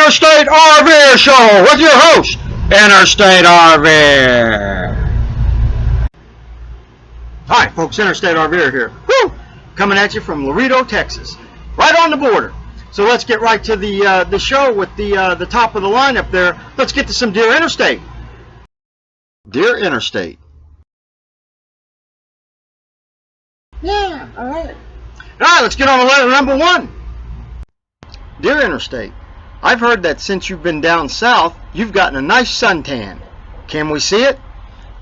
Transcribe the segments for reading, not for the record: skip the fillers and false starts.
Interstate RVer Show with your host, Interstate RVer. Hi, folks, Interstate RVer here. Woo! Coming at you from Laredo, Texas, right on the border. So let's get right to the show with the top of the lineup there. Let's get to some Dear Interstate. Dear Interstate. Yeah, all right. All right, let's get on to letter number 1. Dear Interstate, I've heard that since you've been down south, you've gotten a nice suntan. Can we see it?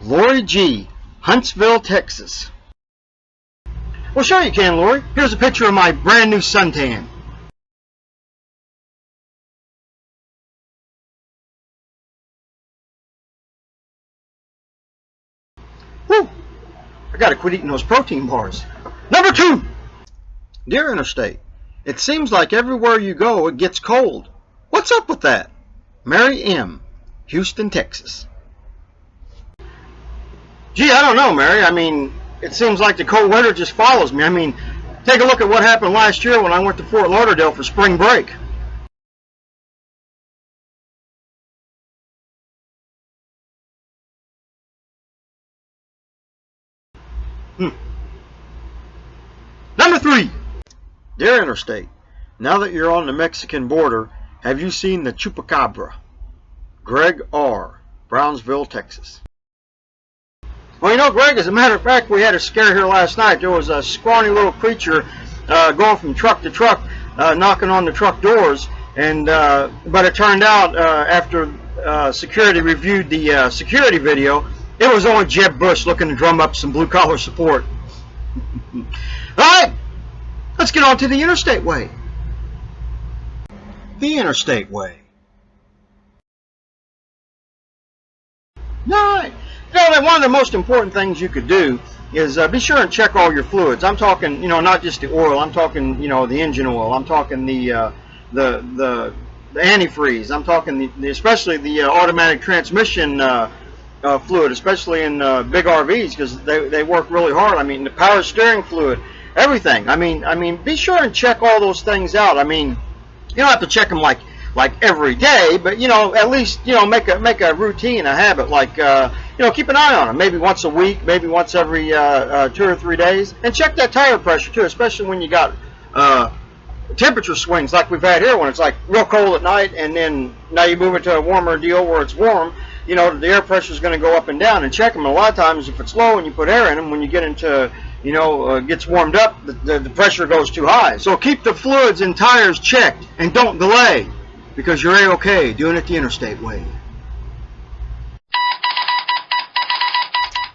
Lori G., Huntsville, Texas. Well, sure you can, Lori. Here's a picture of my brand new suntan. Whew! I gotta quit eating those protein bars. Number 2. Dear Interstate, it seems like everywhere you go it gets cold. What's up with that? Mary M., Houston, Texas. Gee, I don't know, Mary. I mean, it seems like the cold weather just follows me. I mean, take a look at what happened last year when I went to Fort Lauderdale for spring break. Number 3. Dear Interstate, now that you're on the Mexican border, have you seen the chupacabra? Greg R., Brownsville, Texas. Well, you know, Greg, as a matter of fact, we had a scare here last night. There was a scrawny little creature going from truck to truck, knocking on the truck doors. And but it turned out after security reviewed the security video, it was only Jeb Bush looking to drum up some blue-collar support. All right, let's get on to the Interstate Way. The Interstate Way. All right. You know, one of the most important things you could do is be sure and check all your fluids. I'm talking, you know, not just the oil. I'm talking, you know, the engine oil. I'm talking the antifreeze. I'm talking especially the automatic transmission fluid, especially in big RVs, because they work really hard. I mean, the power steering fluid, everything. I mean, be sure and check all those things out. I mean, you don't have to check them like every day, but you know, at least, you know, make a routine, a habit, like you know, keep an eye on them, maybe once a week, maybe once every 2 or 3 days, and check that tire pressure too, especially when you got temperature swings like we've had here, when it's like real cold at night, and then now you move into a warmer deal where it's warm. You know, the air pressure is going to go up and down, and check them. And a lot of times, if it's low and you put air in them, when you get into, you know, gets warmed up, the pressure goes too high. So keep the fluids and tires checked, and don't delay, because you're A-OK doing it the Interstate Way.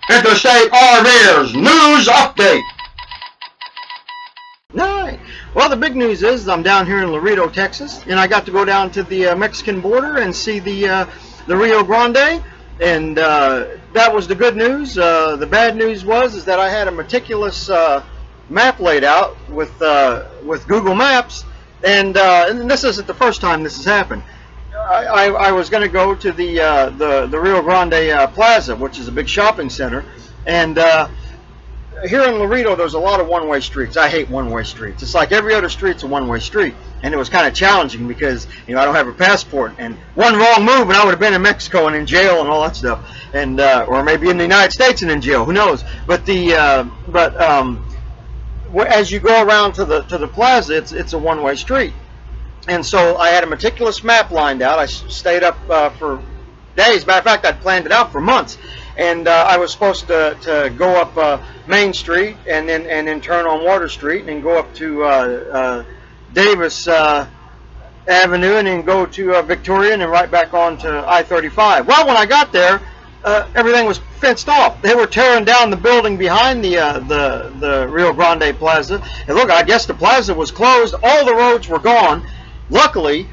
Interstate RVer's News Update. Alright. Well, the big news is I'm down here in Laredo, Texas, and I got to go down to the Mexican border and see the Rio Grande, and that was the good news. The bad news is that I had a meticulous map laid out with Google Maps, and this isn't the first time this has happened. I was going to go to the Rio Grande Plaza, which is a big shopping center, and here in Laredo there's a lot of one-way streets. I hate one-way streets. It's like every other street's a one-way street, and it was kind of challenging because, you know, I don't have a passport, and one wrong move and I would have been in Mexico and in jail and all that stuff, and or maybe in the United States and in jail, who knows. But as you go around to the plaza, it's a one-way street. And so I had a meticulous map lined out. I stayed up for days. Matter of fact, I'd planned it out for months. And I was supposed to go up Main Street and then turn on Water Street and then go up to Davis Avenue and then go to Victoria and then right back on to I-35. Well, when I got there, everything was fenced off. They were tearing down the building behind the Rio Grande Plaza. And look, I guess the plaza was closed. All the roads were gone. Luckily,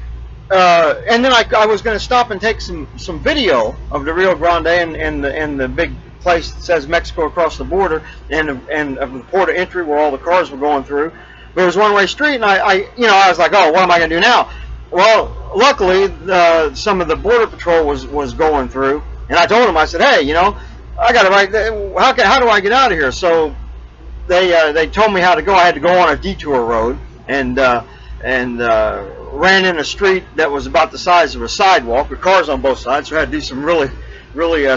and then I was going to stop and take some video of the Rio Grande and the big place that says Mexico across the border and of the port of entry where all the cars were going through. But it was one-way street, and I was like, oh, what am I going to do now? Well, luckily, some of the border patrol was going through, and I told them, I said, hey, you know, I got to how do I get out of here? So they told me how to go. I had to go on a detour road, and ran in a street that was about the size of a sidewalk with cars on both sides, so I had to do some really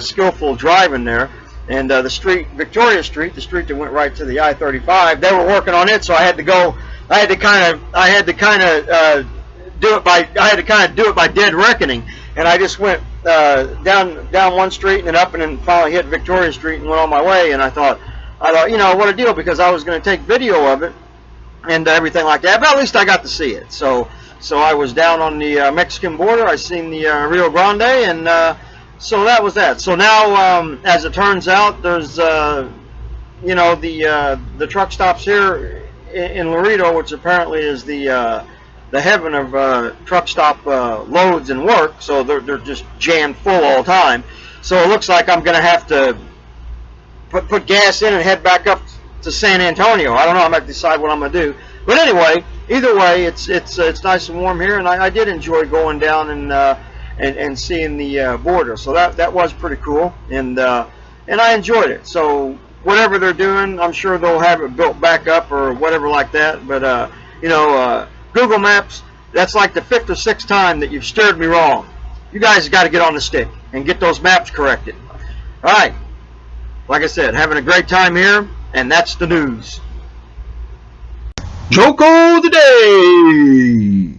skillful driving there. And the street, Victoria Street, the street that went right to the I-35, they were working on it, so I had to kind of do it by dead reckoning. And I just went down one street and then up, and then finally hit Victoria Street and went on my way. And I thought, you know, what a deal, because I was going to take video of it and everything like that, but at least I got to see it. So I was down on the Mexican border. I seen the Rio Grande, and so that was that. So now, as it turns out, there's you know, the truck stops here in Laredo, which apparently is the heaven of truck stop loads and work. So they're just jammed full all the time. So it looks like I'm going to have to put gas in and head back up to San Antonio. I don't know. I'm going to decide what I'm going to do. But anyway, either way, it's nice and warm here, and I did enjoy going down and seeing the border. So that was pretty cool, and I enjoyed it. So whatever they're doing, I'm sure they'll have it built back up or whatever like that. But you know, Google Maps, that's like the 5th or 6th time that you've steered me wrong. You guys got to get on the stick and get those maps corrected. All right. Like I said, having a great time here, and that's the news. Choco of the day.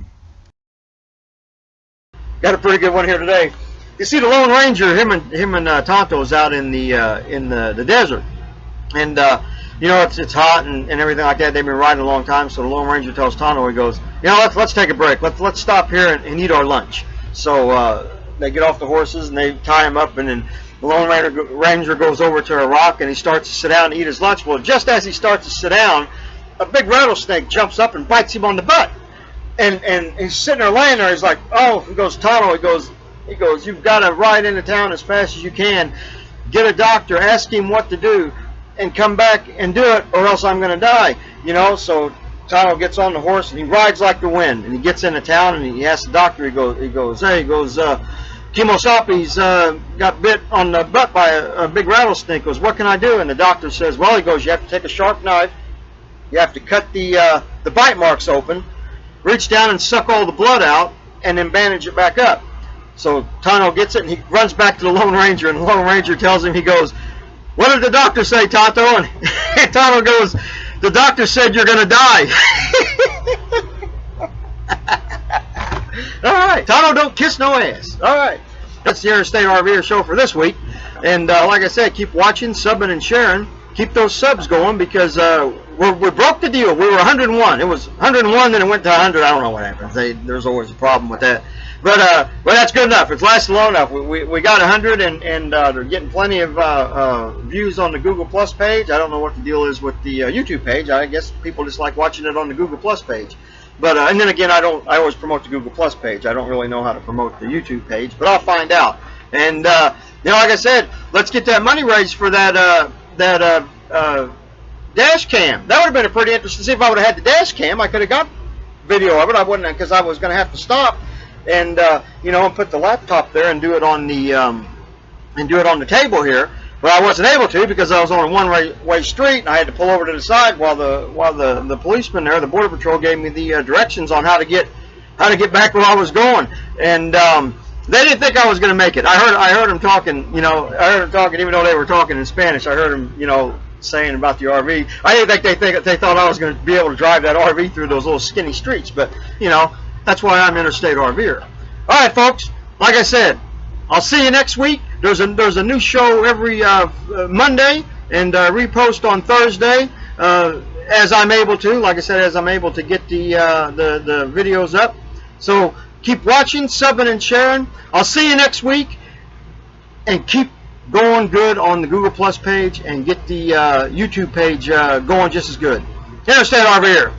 Got a pretty good one here today. You see the Lone Ranger, him and Tonto's out in the desert, and you know, it's hot and everything like that. They've been riding a long time, so the Lone Ranger tells Tonto, he goes, you know, let's take a break. Let's stop here and eat our lunch. So they get off the horses and they tie him up, and then the Lone Ranger goes over to a rock and he starts to sit down and eat his lunch. Well, just as he starts to sit down, a big rattlesnake jumps up and bites him on the butt. And he's sitting there laying there. He's like, oh, he goes, Tonto, he goes, you've got to ride into town as fast as you can, get a doctor, ask him what to do, and come back and do it, or else I'm going to die. You know, so Tonto gets on the horse and he rides like the wind, and he gets into town and he asks the doctor, he goes, Kimosapi's got bit on the butt by a big rattlesnake. He goes, what can I do? And the doctor says, well, he goes, you have to take a sharp knife, you have to cut the bite marks open, reach down and suck all the blood out, and then bandage it back up. So Tonto gets it and he runs back to the Lone Ranger, and the Lone Ranger tells him, he goes, what did the doctor say, Tonto? And Tonto goes, the doctor said you're going to die. All right. Tonto don't kiss no ass. All right. That's the Interstate RVer show for this week. And like I said, keep watching, subbing, and sharing. Keep those subs going, because we broke the deal. We were 101. It was 101, then it went to 100. I don't know what happened. There's always a problem with that. But that's good enough. It's lasted long enough. We got 100, and they're getting plenty of views on the Google Plus page. I don't know what the deal is with the YouTube page. I guess people just like watching it on the Google Plus page. But and then again, I always promote the Google Plus page. I don't really know how to promote the YouTube page, but I'll find out. And you know, like I said, let's get that money raised for that dash cam. That would have been a pretty interesting. See, if I would have had the dash cam, I could have got video of it. I wouldn't, because I was going to have to stop and you know, and put the laptop there and do it on the table here. But I wasn't able to, because I was on a one-way street, and I had to pull over to the side while the policeman there, the border patrol, gave me the directions on how to get back where I was going. And they didn't think I was going to make it. I heard them talking, you know, even though they were talking in Spanish. I heard them, you know, saying about the RV. I didn't think they thought I was going to be able to drive that RV through those little skinny streets. But you know, that's why I'm Interstate RVer. All right, folks. Like I said, I'll see you next week. There's a new show every Monday, and repost on Thursday as I'm able to. Like I said, as I'm able to get the videos up. So keep watching, subbing, and sharing. I'll see you next week, and keep going good on the Google Plus page, and get the YouTube page going just as good. Interstate RVer.